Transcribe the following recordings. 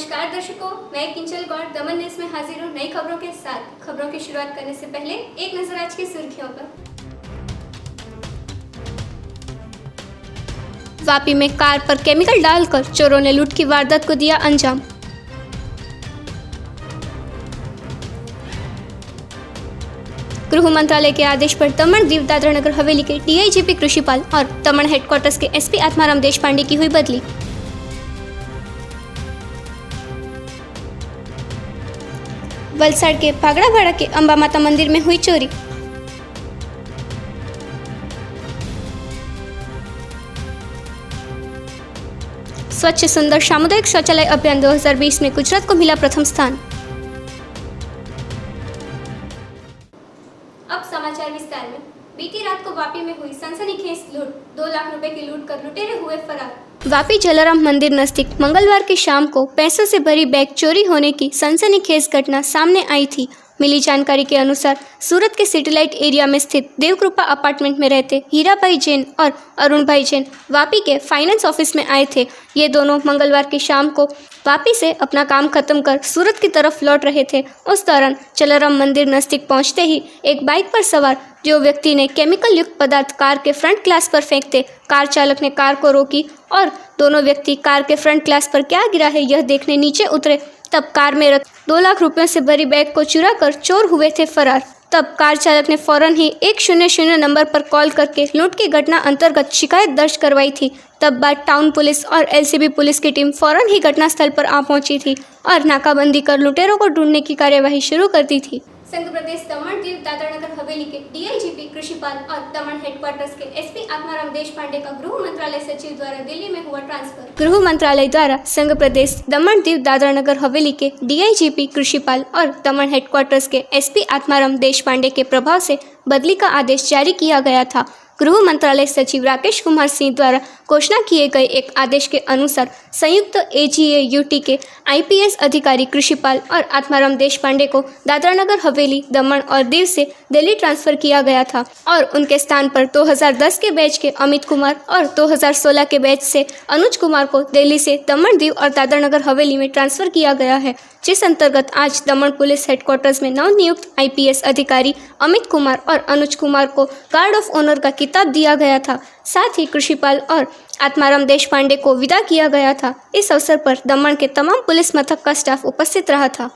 नमस्कार दर्शकों, मैं किंचल गौड़ दमन न्यूज में हाजिर हूँ नई खबरों के साथ। खबरों की शुरुआत करने से पहले एक नजर आज की सुर्खियों पर। वापी में कार पर केमिकल डालकर चोरों ने लूट की वारदात को दिया अंजाम। गृह मंत्रालय के आदेश पर दमन दीव दादरा नगर हवेली के डीआईजीपी कृषिपाल और दमन हेडक्वार्टर्स के एसपी आत्माराम देशपांडे की हुई बदली। वलसाड़ के भागड़ावाड़ा के अंबा माता मंदिर में हुई चोरी। स्वच्छ सुंदर सामुदायिक शौचालय अभियान 2020 में गुजरात को मिला प्रथम स्थान। अब समाचार विस्तार में। बीती रात को वापी में हुई सनसनीखेज लूट, 2 लाख रुपए की लूट कर लुटेरे हुए फरार। वापी जलाराम मंदिर नजदीक मंगलवार की शाम को पैसों से भरी बैग चोरी होने की सनसनीखेज घटना सामने आई थी। मिली जानकारी के अनुसार सूरत के सिटीलाइट एरिया में स्थित देवकृपा अपार्टमेंट में रहते हीराभाई जैन और अरुण भाई जैन वापी के फाइनेंस ऑफिस में आए थे। ये दोनों मंगलवार की शाम को वापी से अपना काम खत्म कर सूरत की तरफ लौट रहे थे। उस दौरान जलाराम मंदिर नजदीक पहुंचते ही एक बाइक पर सवार जो व्यक्ति ने केमिकल युक्त पदार्थ कार के फ्रंट ग्लास पर फेंकते कार चालक ने कार को रोकी और दोनों व्यक्ति कार के फ्रंट ग्लास पर क्या गिरा है यह देखने नीचे उतरे। तब कार में रख 2 लाख रुपयों से भरी बैग को चुरा कर चोर हुए थे फरार। तब कार चालक ने फौरन ही 100 नंबर पर कॉल करके लूट की घटना अंतर्गत शिकायत दर्ज करवाई थी। तब बाद टाउन पुलिस और एलसीबी पुलिस की टीम फौरन ही घटनास्थल पर आ पहुंची थी और नाकाबंदी कर लुटेरों को ढूंढने की कार्यवाही शुरू कर दी थी। संघ प्रदेश दमन दीव दादरा नगर हवेली के डीआईजीपी कृषिपाल और दमन हेडक्वार्टर्स के एसपी आत्माराम देशपांडे का गृह मंत्रालय सचिव द्वारा दिल्ली में हुआ ट्रांसफर। गृह मंत्रालय द्वारा संघ प्रदेश दमन दीव दादरा नगर हवेली के डीआईजीपी कृषिपाल और दमन हेडक्वार्टर्स के एसपी आत्माराम देशपांडे के प्रभाव से बदली का आदेश जारी किया गया था। गृह मंत्रालय सचिव राकेश कुमार सिंह द्वारा घोषणा किए गए एक आदेश के अनुसार संयुक्त एजीए यूटी के आईपीएस अधिकारी कृषिपाल और आत्माराम देशपांडे को दादरा नगर हवेली, दमन और दीव से दिल्ली ट्रांसफर किया गया था और उनके स्थान पर 2010 के बैच के अमित कुमार और 2016 के बैच से अनुज कुमार को दिल्ली से दमन, दीव और दादरा नगर हवेली में ट्रांसफर किया गया है, जिस अंतर्गत आज दमन पुलिस हेडक्वार्टर्स में नवनियुक्त आईपीएस अधिकारी अमित कुमार और अनुज कुमार को गार्ड ऑफ ऑनर का किताब दिया गया था। साथ ही कृषिपाल और आत्माराम देशपांडे को विदा किया गया था। इस अवसर पर दमन के तमाम पुलिस मथक का स्टाफ उपस्थित रहा था।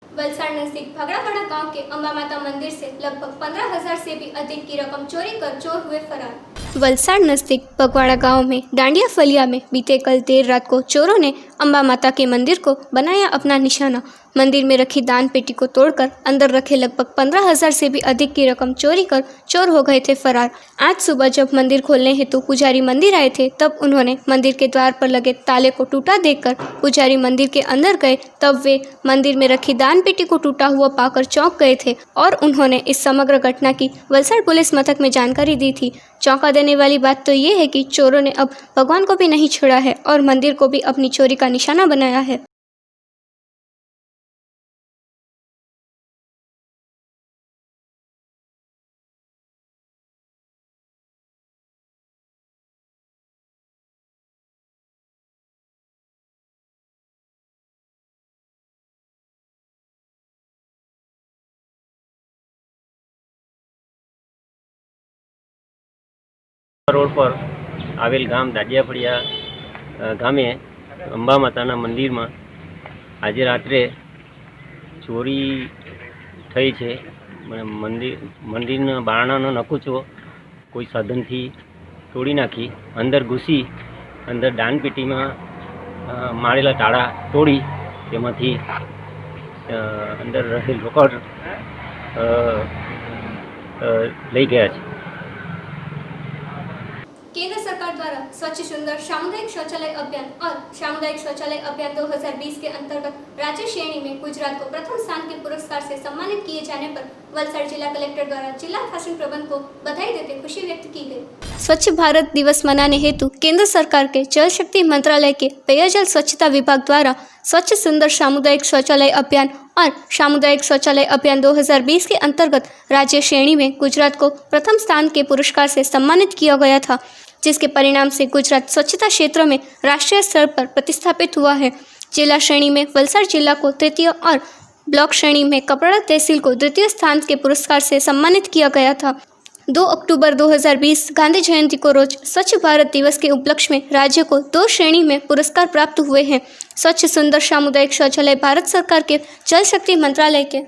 वलसाड़ नजदीक भागड़ावाड़ा गांव के अंबा माता मंदिर से लगभग 15,000 से भी अधिक की रकम चोरी कर चोर हुए फरार। वलसाड़ नजदीक बगवाड़ा गांव में डांडिया फलिया में बीते कल देर रात को चोरों ने अंबा माता के मंदिर को बनाया अपना निशाना। मंदिर में रखी दान पेटी को तोड़कर अंदर रखे लगभग 15,000 से भी अधिक की रकम चोरी कर चोर हो गए थे फरार। आज सुबह जब मंदिर खोलने हेतु पुजारी मंदिर आए थे तब उन्होंने मंदिर के द्वार पर लगे ताले को टूटा देखकर पुजारी मंदिर के अंदर गए। तब वे मंदिर में रखी दान पेटी को टूटा हुआ पाकर चौंक गए थे और उन्होंने इस समग्र घटना की वलसाड़ पुलिस मथक में जानकारी दी थी। चौंका देने वाली बात तो ये है कि चोरों ने अब भगवान को भी नहीं छोड़ा है और मंदिर को भी अपनी चोरी का निशाना बनाया है। रोड पर आवेल गाम दाडियाफळिया गामे अंबा माताना मंदिर में आज रात्रे चोरी थई छे। मंदिर बारणानो नकूचो कोई साधन थी तोड़ी नाखी अंदर घुसी अंदर दान पेटी में मारेला ताड़ा तोड़ी तेमांथी अंदर रहेल रोकड़ लई गया छे। केंद्र सरकार द्वारा स्वच्छ सुंदर सामुदायिक शौचालय अभियान और सामुदायिक शौचालय अभियान 2020 के अंतर्गत राज्य श्रेणी में गुजरात को प्रथम स्थान के पुरस्कार से सम्मानित किए जाने पर वलसाड जिला कलेक्टर द्वारा जिला शासन प्रबंध को बधाई देते खुशी व्यक्त की गई। स्वच्छ भारत दिवस मनाने हेतु केंद्र सरकार के जल शक्ति मंत्रालय के पेयजल स्वच्छता विभाग द्वारा स्वच्छ सुंदर सामुदायिक शौचालय अभियान और सामुदायिक शौचालय अभियान 2020 के अंतर्गत राज्य श्रेणी में गुजरात को प्रथम स्थान के पुरस्कार से सम्मानित किया गया था, जिसके परिणाम से गुजरात स्वच्छता क्षेत्र में राष्ट्रीय स्तर पर प्रतिस्थापित हुआ है। जिला श्रेणी में वलसाड जिला को तृतीय और ब्लॉक श्रेणी में कपराड़ा तहसील को द्वितीय स्थान के पुरस्कार से सम्मानित किया गया था। 2 अक्टूबर 2020 गांधी जयंती को रोज स्वच्छ भारत दिवस के उपलक्ष्य में राज्य को 2 श्रेणी में पुरस्कार प्राप्त हुए हैं। स्वच्छ सुंदर सामुदायिक शौचालय भारत सरकार के जल शक्ति मंत्रालय के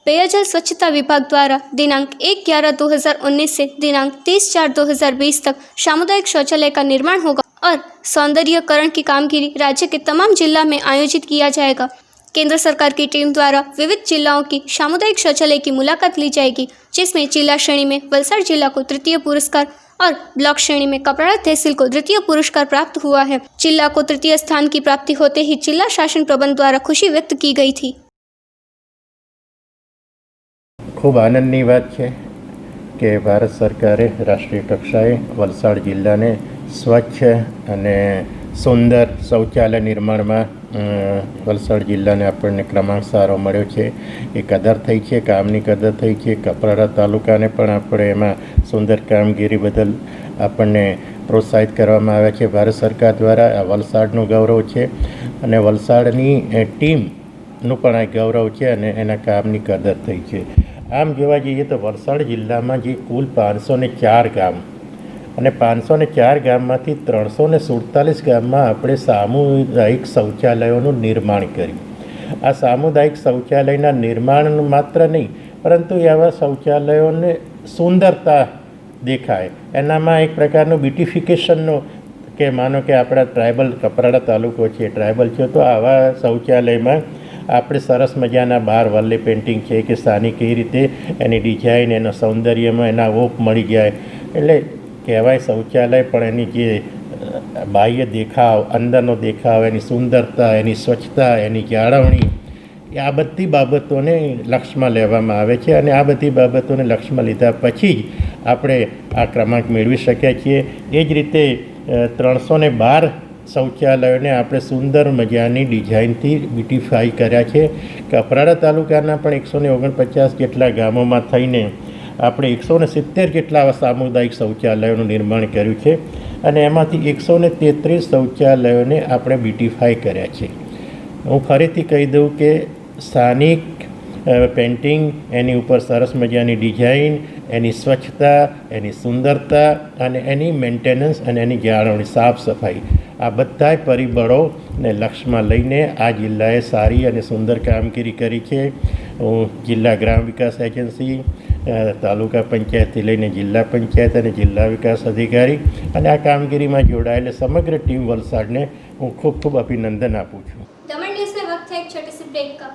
पेयजल स्वच्छता विभाग द्वारा दिनांक 1/11/2019 से दिनांक 30/4/2020 तक सामुदायिक शौचालय का निर्माण होगा और सौंदर्यीकरण की कामगिरी राज्य के तमाम जिला में आयोजित किया जाएगा। केंद्र सरकार की टीम द्वारा विविध जिलाओं की सामुदायिक शौचालय की मुलाकात ली जाएगी, जिसमें जिला श्रेणी में वलसाड जिला को तृतीय पुरस्कार और ब्लॉक श्रेणी में कपराड़ा तहसील को द्वितीय पुरस्कार प्राप्त हुआ है। जिला को तृतीय स्थान की प्राप्ति होते ही जिला शासन प्रबंध द्वारा खुशी व्यक्त की गई थी। खूब आनंदनी बात है कि भारत सरकारे राष्ट्रीय कक्षाए वलसाड जिल्लाने स्वच्छ અને સુંદર શૌચાલય નિર્માણમાં વલસાડ જિલ્લાને આપણને ક્રમાંક સારો મળ્યો છે। એ કદર થઈ છે, કામની કદર થઈ છે। કપરાડા તાલુકાને પણ આપણે એમાં સુંદર કામગીરી બદલ આપણને પ્રોત્સાહિત કરવામાં આવ્યા છે ભારત સરકાર દ્વારા। આ વલસાડનું ગૌરવ છે અને વલસાડની ટીમનું પણ આ ગૌરવ છે અને એના કામની કદર થઈ છે। આમ જોવા જઈએ તો વલસાડ જિલ્લામાં જે કુલ 504 ગામ અને 504 ગામમાંથી 347 ગામમાં આપણે સામુદાયિક શૌચાલયોનું નિર્માણ કર્યું। આ સામુદાયિક શૌચાલયના નિર્માણ માત્ર નહીં, પરંતુ એવા શૌચાલયોને સુંદરતા દેખાય એનામાં એક પ્રકારનું બ્યુટિફિકેશનનો કે માનો કે આપણા ટ્રાઇબલ કપરાડા તાલુકો છે, ટ્રાઇબલ છે, તો આવા શૌચાલયમાં આપણે સરસ મજાના બહાર વલ્લે પેઇન્ટિંગ છે કે સાની કઈ રીતે એની ડિઝાઇન એના સૌંદર્યમાં એના ઓપ મળી જાય। એટલે કહેવાય શૌચાલય પણ એની જે બાહ્ય દેખાવ, અંદરનો દેખાવ, એની સુંદરતા, એની સ્વચ્છતા, એની જાળવણી, આ બધી બાબતોને લક્ષમાં લેવામાં આવે છે અને આ બધી બાબતોને લક્ષમાં લીધા પછી જ આપણે આ ક્રમાંક મેળવી શક્યા છીએ। એ જ રીતે 312 શૌચાલયોને આપણે સુંદર મજાની ડિઝાઇનથી બ્યુટિફાઈ કર્યા છે। કપરાડા તાલુકાના પણ 149 જેટલા ગામોમાં થઈને આપણે 170 જેટલા સામુદાયિક શૌચાલયોનું નિર્માણ કર્યું છે અને એમાંથી 133 શૌચાલયોને આપણે બ્યુટિફાઈ કર્યા છે। હું ફરીથી કહી દઉં કે સ્થાનિક પેઇન્ટિંગ, એની ઉપર સરસ મજાની ડિઝાઇન, એની સ્વચ્છતા, એની સુંદરતા અને એની મેન્ટેનન્સ અને એની જાળવણી, સાફ સફાઈ, આ બધાય પરિબળોને લક્ષમાં લઈને આ જિલ્લાએ સારી અને સુંદર કામગીરી કરી છે। હું જિલ્લા ગ્રામ વિકાસ એજન્સી, તાલુકા પંચાયતથી લઈને જિલ્લા પંચાયત અને જિલ્લા વિકાસ અધિકારી અને આ કામગીરીમાં જોડાયેલા સમગ્ર ટીમ વલસાડને હું ખૂબ ખૂબ અભિનંદન આપું છું। दमन न्यूज़ में वक्त है एक छोटे से ब्रेक का।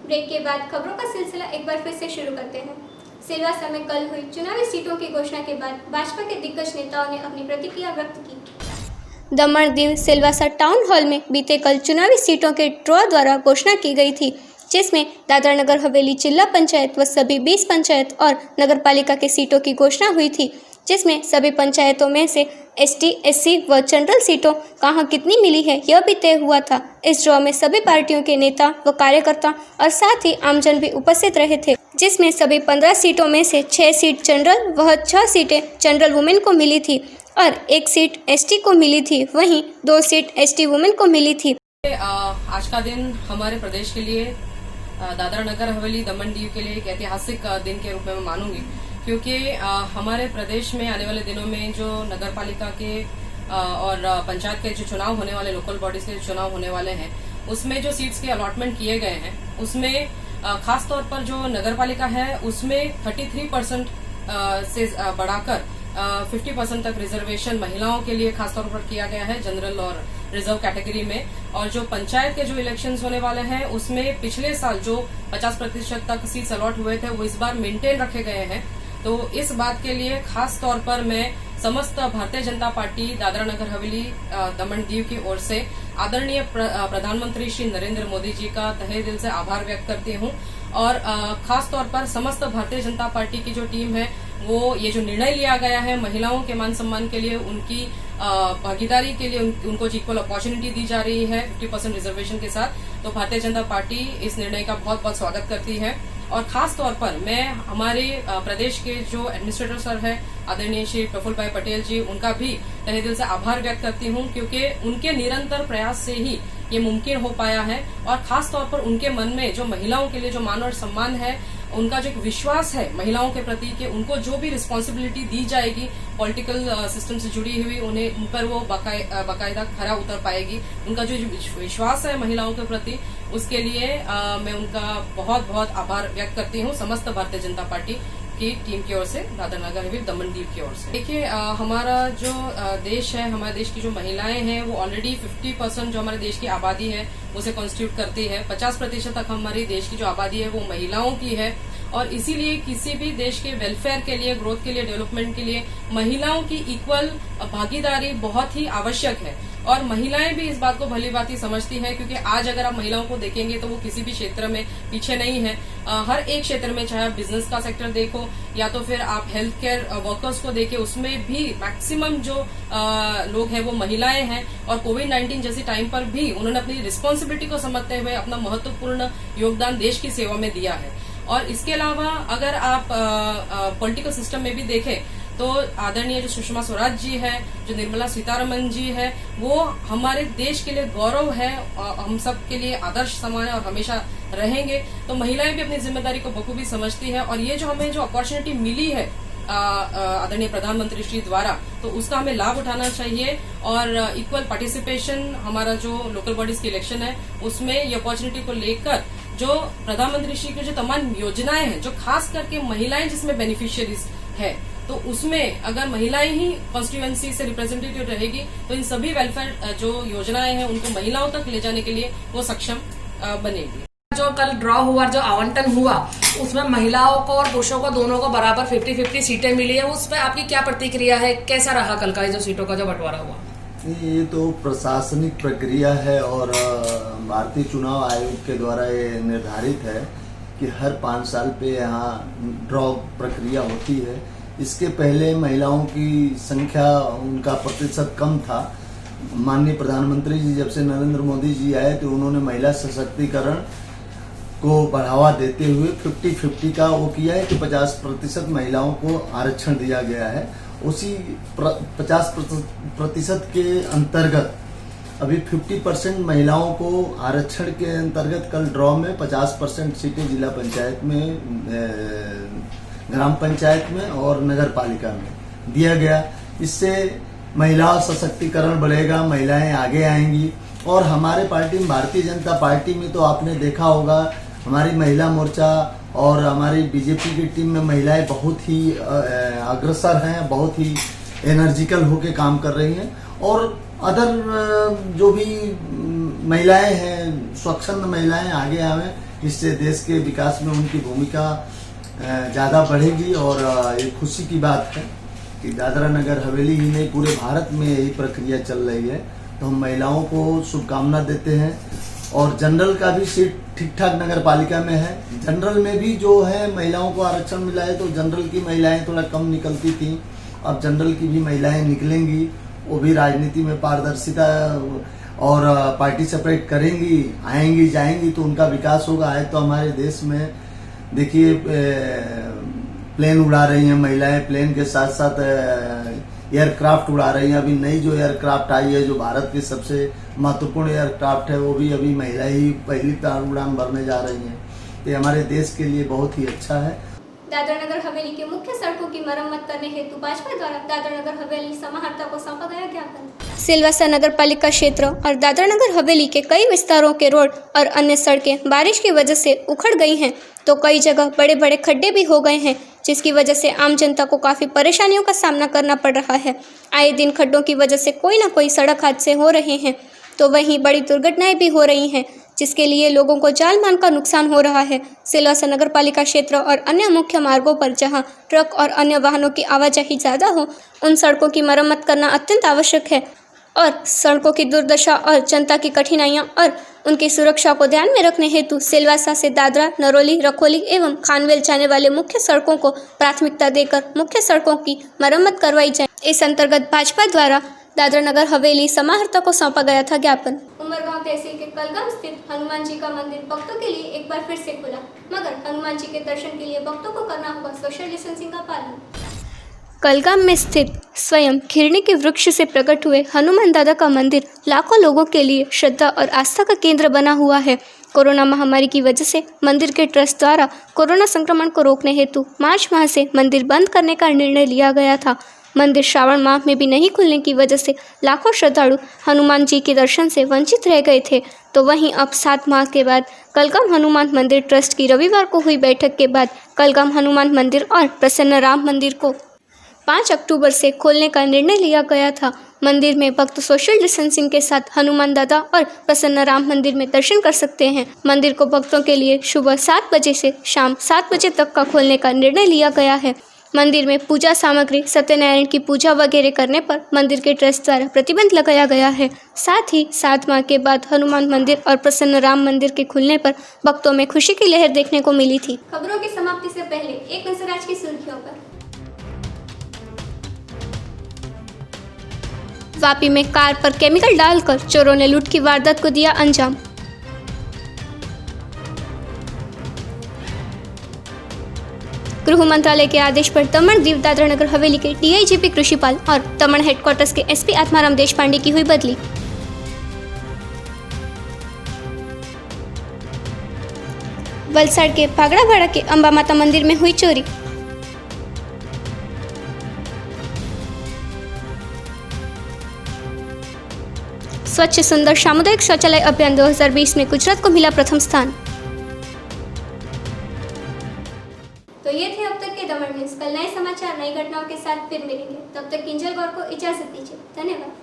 ब्रेक के बाद खबरों का सिलसिला एक बार फिर से शुरू करते हैं। सिलवासा में कल हुई चुनावी सीटों की घोषणा के बाद भाजपा के दिग्गज नेताओं ने अपनी प्रतिक्रिया व्यक्त की। दमन दीव सिलवासा टाउन हॉल में बीते कल चुनावी सीटों के ड्रॉ द्वारा घोषणा की गई थी, जिसमें दादरा नगर हवेली जिला पंचायत व सभी 20 पंचायत और नगर पालिका की सीटों की घोषणा हुई थी, जिसमें सभी पंचायतों में से ST, SC व जनरल सीटों कहाँ कितनी मिली है यह भी तय हुआ था। इस ड्रॉ में सभी पार्टियों के नेता व कार्यकर्ता और साथ ही आमजन भी उपस्थित रहे थे, जिसमें सभी 15 सीटों में से 6 सीट जनरल व 6 सीटें जनरल वुमेन को मिली थी और 1 सीट ST को मिली थी, वहीं 2 सीट ST वुमेन को मिली थी। आज का दिन हमारे प्रदेश के लिए, दादरा नगर हवेली दमन दीव के लिए एक ऐतिहासिक दिन के रूप में मैं मानूंगी, क्योंकि हमारे प्रदेश में आने वाले दिनों में जो नगर पालिका के और पंचायत के जो चुनाव होने वाले, लोकल बॉडीज के चुनाव होने वाले हैं, उसमें जो सीट्स के अलॉटमेंट किए गए हैं, उसमें खास तौर पर जो नगर पालिका है उसमें 33% से बढ़ाकर 50% तक रिजर्वेशन महिलाओं के लिए खासतौर पर किया गया है, जनरल और रिजर्व कैटेगरी में। और जो पंचायत के जो इलेक्शंस होने वाले हैं उसमें पिछले साल जो 50% तक सीट्स अलॉट हुए थे वो इस बार मेंटेन रखे गए हैं। तो इस बात के लिए खास तौर पर मैं समस्त भारतीय जनता पार्टी दादरा नगर हवेली दमन दीव की ओर से आदरणीय प्रधानमंत्री श्री नरेंद्र मोदी जी का तहे दिल से आभार व्यक्त करती हूं और खास तौर पर समस्त भारतीय जनता पार्टी की जो टीम है वो ये जो निर्णय लिया गया है महिलाओं के मान सम्मान के लिए, उनकी भागीदारी के लिए उनको इक्वल अपॉर्चुनिटी दी जा रही है 50% रिजर्वेशन के साथ, तो भारतीय जनता पार्टी इस निर्णय का बहुत बहुत स्वागत करती है। और खास तौर पर मैं हमारे प्रदेश के जो एडमिनिस्ट्रेटर सर है आदरणीय श्री प्रफुल्ल भाई पटेल जी, उनका भी तहे दिल से आभार व्यक्त करती हूं, क्योंकि उनके निरंतर प्रयास से ही ये मुमकिन हो पाया है। और खास तौर पर उनके मन में जो महिलाओं के लिए जो मान और सम्मान है, उनका जो एक विश्वास है महिलाओं के प्रति कि उनको जो भी रिस्पॉन्सिबिलिटी दी जाएगी पॉलिटिकल सिस्टम से जुड़ी हुई, उन्हें उन पर वो बाकायदा खरा उतर पाएगी। उनका जो विश्वास है महिलाओं के प्रति, उसके लिए मैं उनका बहुत बहुत आभार व्यक्त करती हूँ समस्त भारतीय जनता पार्टी की टीम की ओर से, दादरा नगर हवेली दमन दीव की ओर से। देखिए हमारा जो देश है, हमारे देश की जो महिलाएं हैं वो ऑलरेडी 50% जो हमारे देश की आबादी है उसे कॉन्स्टिट्यूट करती है। 50% तक हमारी देश की जो आबादी है वो महिलाओं की है और इसीलिए किसी भी देश के वेलफेयर के लिए, ग्रोथ के लिए, डेवलपमेंट के लिए महिलाओं की इक्वल भागीदारी बहुत ही आवश्यक है। और महिलाएं भी इस बात को भली भांति समझती हैं, क्योंकि आज अगर आप महिलाओं को देखेंगे तो वो किसी भी क्षेत्र में पीछे नहीं है। हर एक क्षेत्र में, चाहे आप बिजनेस का सेक्टर देखो या तो फिर आप हेल्थ केयर वर्कर्स को देखें, उसमें भी मैक्सिमम जो लोग हैं वो महिलाएं हैं। और कोविड-19 जैसे टाइम पर भी उन्होंने अपनी रिस्पॉन्सिबिलिटी को समझते हुए अपना महत्वपूर्ण योगदान देश की सेवा में दिया है। और इसके अलावा अगर आप पॉलिटिकल सिस्टम में भी देखें तो आदरणीय जो सुषमा स्वराज जी है, जो निर्मला सीतारमन जी है, वो हमारे देश के लिए गौरव है, हम सब के लिए आदर्श समान है और हमेशा रहेंगे। तो महिलाएं भी अपनी जिम्मेदारी को बखूबी समझती है और ये जो हमें जो अपॉर्चुनिटी मिली है आदरणीय प्रधानमंत्री श्री द्वारा, तो उसका हमें लाभ उठाना चाहिए और इक्वल पार्टिसिपेशन हमारा जो लोकल बॉडीज की इलेक्शन है उसमें ये अपॉर्चुनिटी को लेकर जो प्रधानमंत्री श्री की जो तमाम योजनाएं हैं, जो खास करके महिलाएं जिसमें बेनिफिशियरीज है, तो उसमें अगर महिलाएं ही कॉन्स्टिट्यूएंसी से रिप्रेजेंटेटिव रहेगी तो इन सभी वेलफेयर जो योजनाएं हैं उनको महिलाओं तक ले जाने के लिए वो सक्षम बनेगी। जो कल ड्रॉ हुआ, जो आवंटन हुआ, उसमें महिलाओं को और पुरुषों को दोनों को बराबर 50-50 सीटें मिली है। उस पर आपकी क्या प्रतिक्रिया है? कैसा रहा कल का जो सीटों का जो बंटवारा हुआ? ये तो प्रशासनिक प्रक्रिया है और भारतीय चुनाव आयोग के द्वारा ये निर्धारित है कि हर 5 साल पे यहाँ ड्रॉ प्रक्रिया होती है। इसके पहले महिलाओं की संख्या, उनका प्रतिशत कम था। माननीय प्रधानमंत्री जी जब से नरेंद्र मोदी जी आए तो उन्होंने महिला सशक्तिकरण को बढ़ावा देते हुए 50-50 का वो किया है कि 50% महिलाओं को आरक्षण दिया गया है। उसी 50% के अंतर्गत अभी 50% महिलाओं को आरक्षण के अंतर्गत कल ड्रॉ में 50% सीटें जिला पंचायत में, ग्राम पंचायत में और नगर पालिका में दिया गया। इससे महिला सशक्तिकरण बढ़ेगा, महिलाएं आगे आएंगी। और हमारे पार्टी में, भारतीय जनता पार्टी में तो आपने देखा होगा, हमारी महिला मोर्चा और हमारी बीजेपी की टीम में महिलाएं बहुत ही अग्रसर हैं, बहुत ही एनर्जिकल होके काम कर रही हैं। और अदर जो भी महिलाएं हैं, स्वच्छंद महिलाएं आगे आवे, इससे देश के विकास में उनकी भूमिका ज़्यादा बढ़ेगी। और ये खुशी की बात है कि दादरा नगर हवेली ही नहीं, पूरे भारत में यही प्रक्रिया चल रही है। तो हम महिलाओं को शुभकामना देते हैं। और जनरल का भी सीट ठीक ठाक नगर पालिका में है। जनरल में भी जो है महिलाओं को आरक्षण मिला है, तो जनरल की महिलाएं थोड़ा कम निकलती थी, अब जनरल की भी महिलाएं निकलेंगी। वो भी राजनीति में पारदर्शिता और पार्टी सेपरेट करेंगी, आएंगी जाएंगी, तो उनका विकास होगा। आए तो हमारे देश में देखिए प्लेन उड़ा रही हैं महिलाएं, प्लेन के साथ साथ एयरक्राफ्ट उड़ा रही हैं। अभी नई जो एयरक्राफ्ट आई है, जो भारत की सबसे महत्वपूर्ण एयरक्राफ्ट है, वो भी अभी महिला ही पहली बार उड़ान भरने जा रही हैं। तो ये हमारे देश के लिए बहुत ही अच्छा है। दादरा नगर हवेली के मुख्य सड़कों की मरम्मत करने हेतु भाजपा द्वारा दादरा नगर हवेली समाहर्ता को सौंपा गया ज्ञापन। सिलवासा नगर पालिका क्षेत्र और दादरा नगर हवेली के कई विस्तारों के रोड और अन्य सड़कें बारिश की वजह से उखड़ गई हैं, तो कई जगह बड़े बड़े खड्डे भी हो गए हैं, जिसकी वजह से आम जनता को काफ़ी परेशानियों का सामना करना पड़ रहा है। आए दिन खड्डों की वजह से कोई ना कोई सड़क हादसे हो रहे हैं, तो वहीं बड़ी दुर्घटनाएं भी हो रही हैं, जिसके लिए लोगों को जान माल का नुकसान हो रहा है। सिलवासा नगर पालिका क्षेत्र और अन्य मुख्य मार्गों पर जहां ट्रक और अन्य वाहनों की आवाजाही ज़्यादा हो, उन सड़कों की मरम्मत करना अत्यंत आवश्यक है। और सड़कों की दुर्दशा और जनता की कठिनाइयां और उनकी सुरक्षा को ध्यान में रखने हेतु सिलवासा से दादरा, नरोली, रखोली एवं खानवेल जाने वाले मुख्य सड़कों को प्राथमिकता देकर मुख्य सड़कों की मरम्मत करवाई जाए। इस अंतर्गत भाजपा द्वारा दादरा नगर हवेली समाहर्ता को सौंपा गया था ज्ञापन। उमरगांव तहसील के कलगाम स्थित हनुमान जी का मंदिर भक्तों के लिए एक बार फिर से खुला, मगर हनुमान जी के दर्शन के लिए भक्तों को करना होगा सोशल डिस्टेंसिंग का पालन। कलगाम में स्थित स्वयं खिरनी के वृक्ष से प्रकट हुए हनुमान दादा का मंदिर लाखों लोगों के लिए श्रद्धा और आस्था का केंद्र बना हुआ है। कोरोना महामारी की वजह से मंदिर के ट्रस्ट द्वारा कोरोना संक्रमण को रोकने हेतु मार्च माह से मंदिर बंद करने का निर्णय लिया गया था। मंदिर श्रावण माह में भी नहीं खुलने की वजह से लाखों श्रद्धालु हनुमान जी के दर्शन से वंचित रह गए थे। तो वहीं अब 7 माह के बाद कलगाम हनुमान मंदिर ट्रस्ट की रविवार को हुई बैठक के बाद कलगाम हनुमान मंदिर और प्रसन्न राम मंदिर को 5 अक्टूबर से खोलने का निर्णय लिया गया था। मंदिर में भक्त सोशल डिस्टेंसिंग के साथ हनुमान दादा और प्रसन्न राम मंदिर में दर्शन कर सकते हैं। मंदिर को भक्तों के लिए सुबह 7 बजे से शाम 7 बजे तक का खोलने का निर्णय लिया गया है। मंदिर में पूजा सामग्री, सत्यनारायण की पूजा वगैरह करने पर मंदिर के ट्रस्ट द्वारा प्रतिबंध लगाया गया है। साथ ही 7 माह के बाद हनुमान मंदिर और प्रसन्न राम मंदिर के खुलने पर भक्तों में खुशी की लहर देखने को मिली थी। खबरों की समाप्ति से पहले एक नजर आज की सुर्खियों पर। वापी में कार पर केमिकल डालकर चोरों ने लूट की वारदात को दिया अंजाम। गृह मंत्रालय के आदेश पर दमन दीव दादरा नगर हवेली के डीआईजीपी कृषिपाल और दमन हेडक्वार्टर्स के एसपी आत्माराम देशपांडे की हुई बदली। वलसाड़ के भागड़ावाड़ा के अंबा माता मंदिर में हुई चोरी। स्वच्छ सुंदर सामुदायिक शौचालय अभियान 2020 में गुजरात को मिला प्रथम स्थान। तो ये थे अब तक के दमन न्यूज। कल नए समाचार नई घटनाओं के साथ फिर मिलेंगे। तब तक किंजल गौर को इजाजत दीजिए। धन्यवाद।